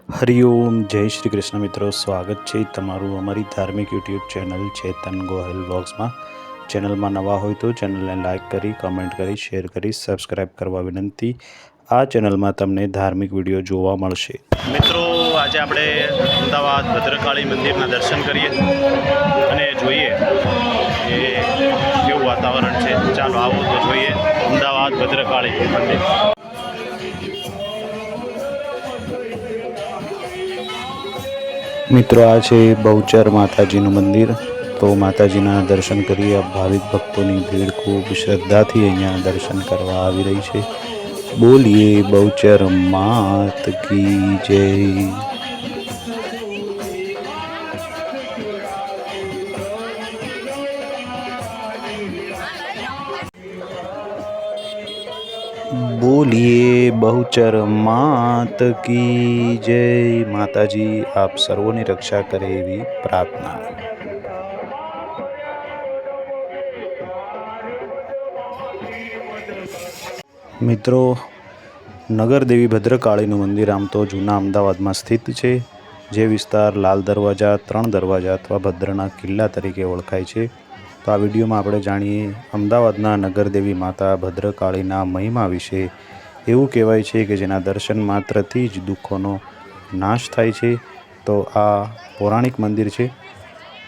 હરિઓમ જય શ્રી કૃષ્ણ મિત્રો, સ્વાગત છે તમારું અમારી ધાર્મિક યુટ્યુબ ચેનલ ચેતન ગોહિલ વ્લોગ્સમાં। ચેનલમાં નવા હોય તો ચેનલને લાઇક કરી, કમેન્ટ કરી, શેર કરી, સબસ્ક્રાઈબ કરવા વિનંતી। આ ચેનલમાં તમને ધાર્મિક વિડીયો જોવા મળશે। મિત્રો, આજે આપણે અમદાવાદ ભદ્રકાળી મંદિરના દર્શન કરીએ અને જોઈએ કે કેવું વાતાવરણ છે। ચાલો આવો તો જોઈએ અમદાવાદ ભદ્રકાળી મંદિર। મિત્રો, આ છે બહુચર માતાજીનું મંદિર। તો માતાજીના દર્શન કરીએ। ભાવિક ભક્તોની ભીડ ખૂબ શ્રદ્ધાથી અહીંયા દર્શન કરવા આવી રહી છે। બોલીએ બહુચર માત કી જય। બોલીએ બહુચર માત કી જય। માતાજી આપ સર્વોની રક્ષા કરે એવી પ્રાર્થના। મિત્રો, નગરદેવી ભદ્રકાળીનું મંદિર આમ તો જૂના અમદાવાદમાં સ્થિત છે। જે વિસ્તાર લાલ દરવાજા, 3 દરવાજા અથવા ભદ્રના કિલ્લા તરીકે ઓળખાય છે। તો આ વિડીયોમાં આપણે જાણીએ અમદાવાદના નગરદેવી માતા ભદ્રકાળીના મહિમા વિશે। એવું કહેવાય છે કે જેના દર્શન માત્રથી જ દુઃખોનો નાશ થાય છે। તો આ પૌરાણિક મંદિર છે।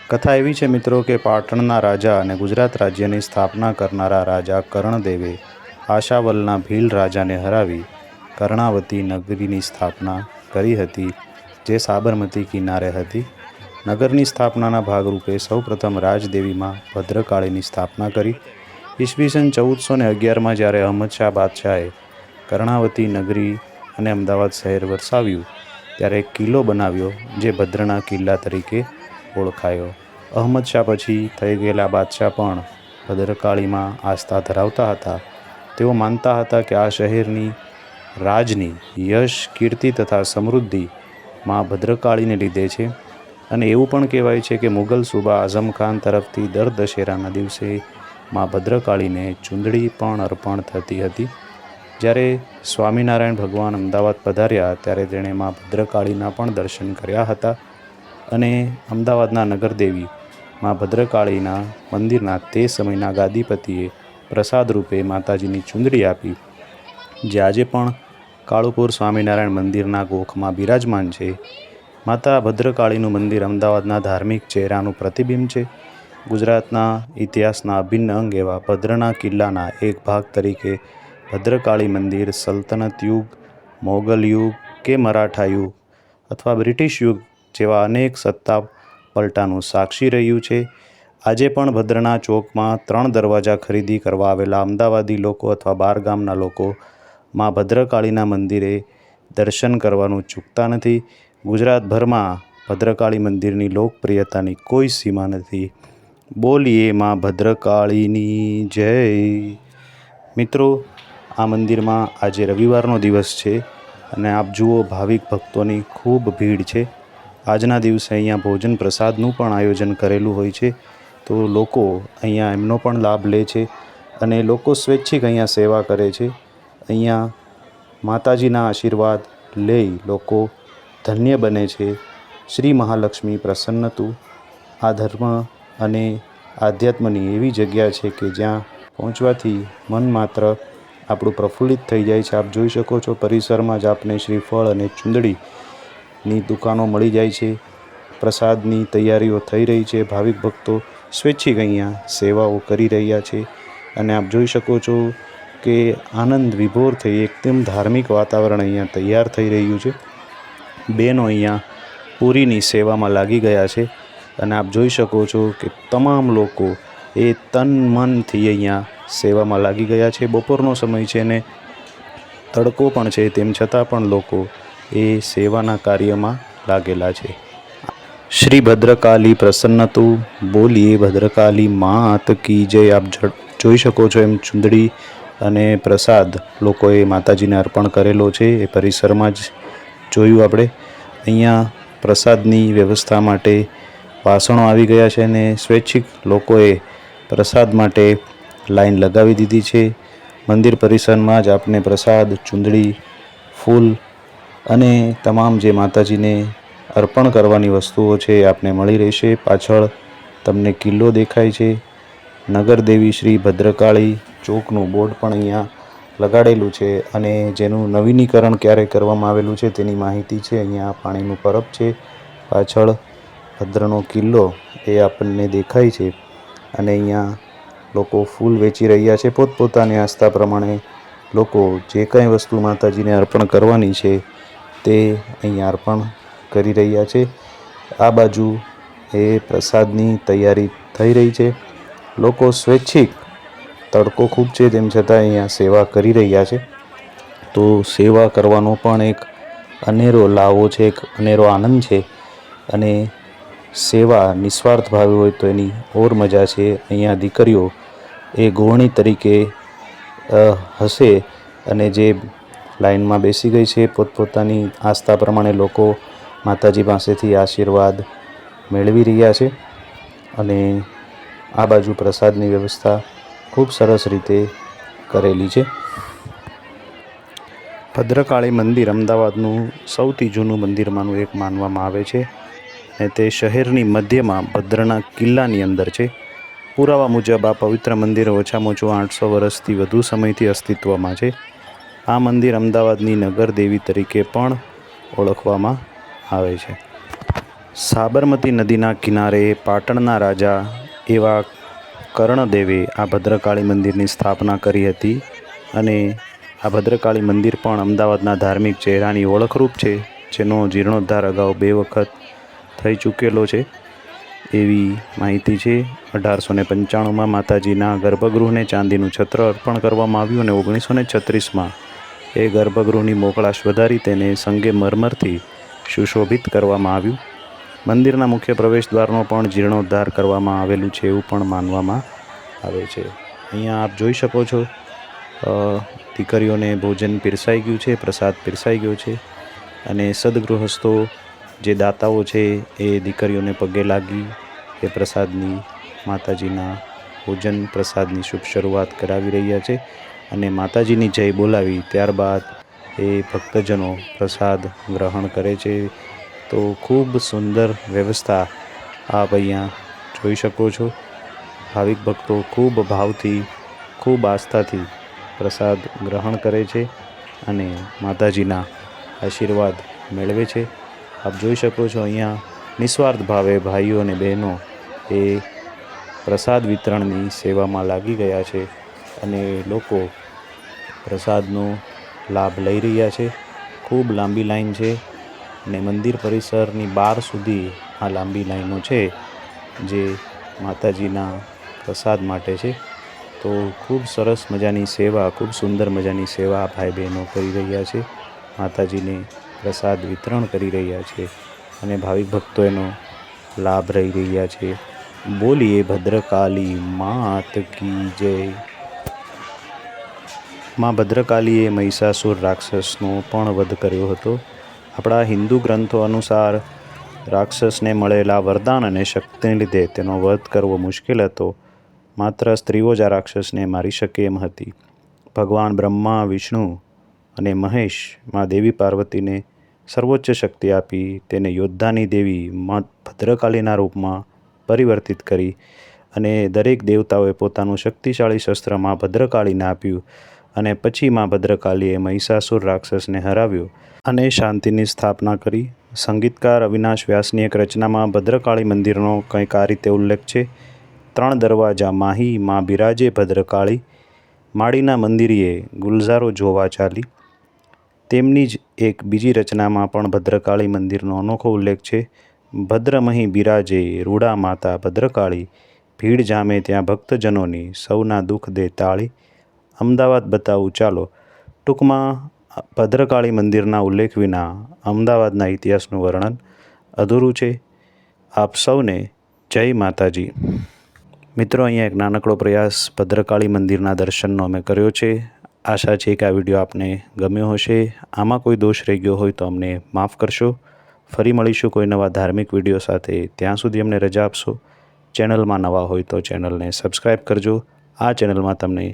કથા એવી છે મિત્રો કે પાટણના રાજા અને ગુજરાત રાજ્યની સ્થાપના કરનારા રાજા કર્ણદેવે આશાવલના ભીલ રાજાને હરાવી કર્ણાવતી નગરીની સ્થાપના કરી હતી, જે સાબરમતી કિનારે હતી। નગરની સ્થાપનાના ભાગરૂપે સૌપ્રથમ રાજદેવીમાં ભદ્રકાળીની સ્થાપના કરી। ઈસવીસન 1411માં જ્યારે અહમદ શાહ બાદશાહે કર્ણાવતી નગરી અને અમદાવાદ શહેર વસાવ્યું ત્યારે એક કિલ્લો બનાવ્યો, જે ભદ્રના કિલ્લા તરીકે ઓળખાયો। અહમદ શાહ પછી થઈ ગયેલા બાદશાહ પણ ભદ્રકાળીમાં આસ્થા ધરાવતા હતા। તેઓ માનતા હતા કે આ શહેરની રાજની યશ, કીર્તિ તથા સમૃદ્ધિ માં ભદ્રકાળીને લીધે છે। અને એવું પણ કહેવાય છે કે મુગલ સુબા આઝમ ખાન તરફથી દર દશેરાના દિવસે માં ભદ્રકાળીને ચૂંદડી પણ અર્પણ થતી હતી। જ્યારે સ્વામિનારાયણ ભગવાન અમદાવાદ પધાર્યા ત્યારે તેણે માં ભદ્રકાળીના પણ દર્શન કર્યા હતા। અને અમદાવાદના નગરદેવી માં ભદ્રકાળીના મંદિરના તે સમયના ગાદીપતિએ પ્રસાદ રૂપે માતાજીની ચૂંદડી આપી, જે આજે પણ કાળુપુર સ્વામિનારાયણ મંદિરના ગોખમાં બિરાજમાન છે। માતા ભદ્રકાળીનું મંદિર અમદાવાદના ધાર્મિક ચહેરાનું પ્રતિબિંબ છે। ગુજરાતના ઇતિહાસના અભિન્ન અંગ એવા ભદ્રના કિલ્લાના એક ભાગ તરીકે ભદ્રકાળી મંદિર સલ્તનત યુગ, મોગલ યુગ કે મરાઠા યુગ અથવા બ્રિટિશ યુગ જેવા અનેક સત્તા પલટાનું સાક્ષી રહ્યું છે। આજે પણ ભદ્રના ચોકમાં 3 દરવાજા ખરીદી કરવા આવેલા અમદાવાદી લોકો અથવા બહાર ગામના લોકો માં ભદ્રકાળીના મંદિરે દર્શન કરવાનું ચૂકતા નથી। ગુજરાતભરમાં ભદ્રકાળી મંદિરની લોકપ્રિયતાની કોઈ સીમા નથી। બોલીએ માં ભદ્રકાળીની જય। મિત્રો, આ મંદિરમાં આજે રવિવારનો દિવસ છે અને આપ જુઓ ભાવિક ભક્તોની ખૂબ ભીડ છે। આજના દિવસે અહીંયા ભોજન પ્રસાદનું પણ આયોજન કરેલું હોય છે। તો લોકો અહીંયા એમનો પણ લાભ લે છે અને લોકો સ્વૈચ્છિક અહીંયા સેવા કરે છે। અહીંયા માતાજીના આશીર્વાદ લઈ લોકો ધન્ય બને છે। શ્રી મહાલક્ષ્મી પ્રસન્ન તું। આ ધર્મ અને આધ્યાત્મની એવી જગ્યા છે કે જ્યાં પહોંચવાથી મન માત્ર આપણું પ્રફુલ્લિત થઈ જાય છે। આપ જોઈ શકો છો પરિસરમાં જ આપને શ્રીફળ અને ચૂંદડીની દુકાનો મળી જાય છે। પ્રસાદની તૈયારીઓ થઈ રહી છે। ભાવિક ભક્તો સ્વૈચ્છિક અહીંયા સેવાઓ કરી રહ્યા છે અને આપ જોઈ શકો છો કે આનંદ વિભોર થઈ એકદમ ધાર્મિક વાતાવરણ અહીંયા તૈયાર થઈ રહ્યું છે। બહેનો અહીંયા પૂરીની સેવામાં લાગી ગયા છે અને આપ જોઈ શકો છો કે તમામ લોકો એ તન મનથી અહીંયા સેવામાં લાગી ગયા છે। બપોરનો સમય છે અને તડકો પણ છે, તેમ છતાં પણ લોકો એ સેવાના કાર્યમાં લાગેલા છે। શ્રી ભદ્રકાલી પ્રસન્ન તું। બોલીએ ભદ્રકાલી માત કી જય। આપ જોઈ શકો છો એમ ચૂંદડી અને પ્રસાદ લોકોએ માતાજીને અર્પણ કરેલો છે। એ પરિસરમાં જ જોયું આપણે। અહીંયા પ્રસાદની વ્યવસ્થા માટે વાસણો આવી ગયા છે અને સ્વૈચ્છિક લોકોએ પ્રસાદ માટે લાઈન લગાવી દીધી છે। મંદિર પરિસરમાં જ આપને પ્રસાદ, ચૂંદડી, ફૂલ અને તમામ જે માતાજીને અર્પણ કરવાની વસ્તુઓ છે એ આપને મળી રહેશે. પાછળ તમને કિલ્લો દેખાય છે. નગરદેવી શ્રી ભદ્રકાળી ચોકનું બોર્ડ પણ અહીંયા લગાડેલું છે અને જેનું નવીનીકરણ ક્યારે કરવામાં આવેલું છે તેની માહિતી છે. અહીંયા પાણીનું પરબ છે. પાછળ ભદ્રનો કિલ્લો એ આપણને દેખાય છે અને અહીંયા લોકો ફૂલ વેચી રહ્યા છે. પોતપોતાની આસ્થા પ્રમાણે લોકો જે કંઈ વસ્તુ માતાજીને અર્પણ કરવાની છે તે અહીંયા અર્પણ કરી રહ્યા છે. આ બાજુ એ પ્રસાદની તૈયારી થઈ રહી છે. લોકો સ્વૈચ્છિક, તડકો ખૂબ છે તેમ છતાં અહીંયા સેવા કરી રહ્યા છે. તો સેવા કરવાનો પણ એક અનેરો લાવો છે, એક અનેરો આનંદ છે અને સેવા નિસ્વાર્થ ભાવે હોય તો એની ઓર મજા છે. અહીંયા દીકરીઓ એ ગોવણી તરીકે હશે અને જે લાઈનમાં બેસી ગઈ છે, પોતપોતાની આસ્થા પ્રમાણે લોકો માતાજી પાસેથી આશીર્વાદ મેળવી રહ્યા છે અને આ બાજુ પ્રસાદની વ્યવસ્થા ખૂબ સરસ રીતે કરેલી છે. ભદ્રકાળી મંદિર અમદાવાદનું સૌથી જૂનું મંદિરમાંનું એક માનવામાં આવે છે અને તે શહેરની મધ્યમાં ભદ્રના કિલ્લાની અંદર છે. પુરાવા મુજબ આ પવિત્ર મંદિર ઓછામાં ઓછું 800 વર્ષથી વધુ સમયથી અસ્તિત્વમાં છે. આ મંદિર અમદાવાદની નગર દેવી તરીકે પણ ઓળખવામાં આવે છે. સાબરમતી નદીના કિનારે પાટણના રાજા એવા કર્ણદેવે આ ભદ્રકાળી મંદિરની સ્થાપના કરી હતી અને આ ભદ્રકાળી મંદિર પણ અમદાવાદના ધાર્મિક ચહેરાની ઓળખરૂપ છે, જેનો જીર્ણોદ્ધાર અગાઉ 2 વખત થઈ ચૂકેલો છે એવી માહિતી છે. 1895માં માતાજીના ગર્ભગૃહને ચાંદીનું છત્ર અર્પણ કરવામાં આવ્યું અને 1936માં એ ગર્ભગૃહની મોકળાશ વધારી તેને સંગેમરમરથી સુશોભિત કરવામાં આવ્યું. મંદિરના મુખ્ય પ્રવેશદ્વારનો પણ જીર્ણોદ્ધાર કરવામાં આવેલું છે એવું પણ માનવામાં આવે છે. અહીંયા આપ જોઈ શકો છો દીકરીઓને ભોજન પીરસાઈ ગયું છે, પ્રસાદ પીરસાઈ ગયો છે અને સદગૃહસ્થો જે દાતાઓ છે એ દીકરીઓને પગે લાગી એ પ્રસાદની, માતાજીના ભોજન પ્રસાદની શુભ શરૂઆત કરાવી રહ્યા છે અને માતાજીની જય બોલાવી ત્યારબાદ એ ભક્તજનો પ્રસાદ ગ્રહણ કરે છે. તો ખૂબ સુંદર વ્યવસ્થા આપ અહીંયા જોઈ શકો છો. ભાવિક ભક્તો ખૂબ ભાવથી, ખૂબ આસ્થાથી પ્રસાદ ગ્રહણ કરે છે અને માતાજીના આશીર્વાદ મેળવે છે. આપ જોઈ શકો છો અહીંયા નિસ્વાર્થ ભાવે ભાઈઓ અને બહેનો એ પ્રસાદ વિતરણની સેવામાં લાગી ગયા છે અને લોકો પ્રસાદનો લાભ લઈ રહ્યા છે. ખૂબ લાંબી લાઈન છે અને મંદિર પરિસરની બહાર સુધી આ લાંબી લાઈનો છે જે માતાજીના પ્રસાદ માટે છે. તો ખૂબ સરસ મજાની સેવા, ખૂબ સુંદર મજાની સેવા ભાઈ બહેનો કરી રહ્યા છે. માતાજીને પ્રસાદ વિતરણ કરી રહ્યા છે અને ભાવિક ભક્તો એનો લાભ લઈ રહ્યા છે. બોલીએ ભદ્રકાલી માત કી જય. માં ભદ્રકાલીએ મહિષાસુર રાક્ષસનો પણ વધ કર્યો હતો. આપણા હિન્દુ ગ્રંથો અનુસાર રાક્ષસને મળેલા વરદાન અને શક્તિને લીધે તેનો વધ કરવો મુશ્કેલ હતો. માત્ર સ્ત્રીઓ જ આ રાક્ષસને મારી શકે એમ હતી. ભગવાન બ્રહ્મા, વિષ્ણુ અને મહેશ માં દેવી પાર્વતીને સર્વોચ્ચ શક્તિ આપી તેને યોદ્ધાની દેવી માં ભદ્રકાલીના રૂપમાં પરિવર્તિત કરી અને દરેક દેવતાઓએ પોતાનું શક્તિશાળી શસ્ત્ર માં ભદ્રકાળીને આપ્યું અને પછી માં ભદ્રકાલીએ મહિષાસુર રાક્ષસને હરાવ્યો અને શાંતિની સ્થાપના કરી. સંગીતકાર અવિનાશ વ્યાસની એક રચનામાં ભદ્રકાળી મંદિરનો કંઈક આ રીતે ઉલ્લેખ છે. 3 દરવાજા માહી માં બિરાજે ભદ્રકાળી, માળીના મંદિરીએ ગુલઝારો જોવા ચાલી. તેમની જ એક બીજી રચનામાં પણ ભદ્રકાળી મંદિરનો અનોખો ઉલ્લેખ છે. ભદ્રમહી બિરાજે રૂડા માતા ભદ્રકાળી, ભીડ જામે ત્યાં ભક્તજનોની, સૌના દુઃખ દે તાળી. અમદાવાદ બતાવું ચાલો. ટૂંકમાં ભદ્રકાળી મંદિરના ઉલ્લેખ વિના અમદાવાદના ઇતિહાસનું વર્ણન અધૂરું છે. આપ સૌને જય માતાજી. મિત્રો, અહીંયા એક નાનકડો પ્રયાસ ભદ્રકાળી મંદિરના દર્શનનો અમે કર્યો છે. આશા છે કે આ વિડીયો આપને ગમ્યો હશે. આમાં કોઈ દોષ રહી ગયો હોય તો અમને માફ કરશો. ફરી મળીશું કોઈ નવા ધાર્મિક વિડીયો સાથે. ત્યાં સુધી અમને રજા આપશો. ચેનલમાં નવા હોય તો ચેનલને સબસ્ક્રાઈબ કરજો. આ ચેનલમાં તમને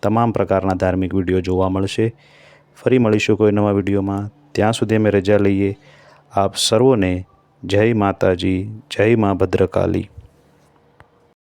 તમામ પ્રકારના ધાર્મિક વિડીયો જોવા મળશે. ફરી મળીશું કોઈ નવા વિડીયોમાં. ત્યાં સુધી અમે રજા લઈએ. આપ સર્વોને જય માતાજી, જય મા ભદ્રકાલી.